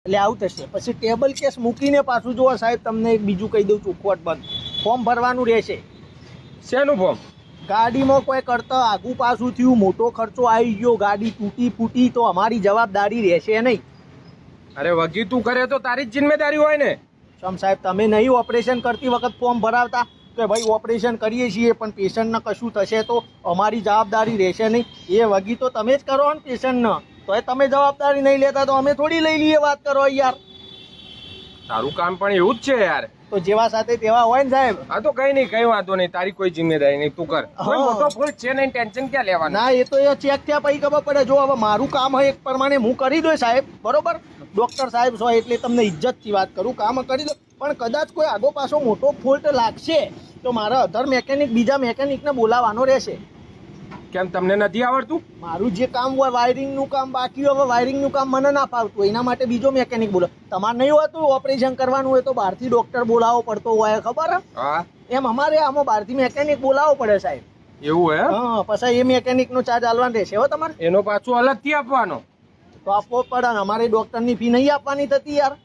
એટલે આવું થશે. પછી ટેબલ કેસ મૂકીને પાછું જોવો સાહેબ, તમને એક બીજું કહી દઉં ચોખવટ બંધ, ફોર્મ ભરવાનું રહેશે. શેનું ફોર્મ? ગાડીમાં કોઈ કરતા આગું પાછું થયું, મોટો ખર્ચો આવી ગયો, ગાડી તૂટી ફૂટી, તો અમારી જવાબદારી રહેશે નહીં. અરે વગી તું કરે તો તારી જ જિમ્મેદારી હોય ને. સમ સાહેબ, તમે નહીં ઓપરેશન કરતી વખત ફોર્મ ભરાવતા કે ભાઈ ઓપરેશન કરીએ છીએ પણ પેશન્ટને કશું થશે તો અમારી જવાબદારી રહેશે નહીં? એ વગી તો તમે જ કરો ને પેશન્ટને, તો એ તમે જવાબદારી નહીં લેતા તો અમે થોડી લઈ લઈએ? વાત કરો યાર. તારું કામ પણ એવું જ છે યાર. તો જેવા સાથે તેવા હોય ને સાહેબ. હા તો કઈ નહીં, કઈ વાંધો નહીં, તારી કોઈ જિમ્મેદારી નહીં, તું કર. કોઈ હા. મોટો ભૂલ છે નહીં, ટેન્શન ક્યાં લેવાનું? ના, એ તો એ ચેક થયા પછી ખબર પડે. જો હવે મારું કામ હોય એક પ્રમાણે હું કરી દઉં સાહેબ, બરોબર? ડોક્ટર સાહેબ છો એટલે તમને ઇજ્જતથી વાત કરું, કામ કરી દો. પણ કદાચ કોઈ આગો પાછો મોટો ફોલ્ટ લાગશે તો મારા અધર મેકેનિક, બીજા મેકેનિકને બોલાવવાનો રહેશે. કેમ તમને નથી આવડતું? મારું જે કામ હોય વાયરિંગનું કામ બાકી હોય, વાયરિંગનું કામ મને ના ફાવતું, એના માટે બીજો મેકેનિક બોલો. તમારે નહીં હોતું ઓપરેશન કરવાનું હોય તો બહારથી ડોક્ટર બોલાવવો પડતો હોય, ખબર? હા એમ અમારે આમાં બહારથી મેકેનિક બોલાવવો પડે સાહેબ. એવું હે? હા, પછી એ મેકેનિકનો ચાર્જ આલવાનો રહેશે હો તમારે. એનો પાછું અલગથી આપવાનો? તો આપવો પડે ને, અમારે ડોક્ટરની ફી નહીં આપવાની થતી યાર.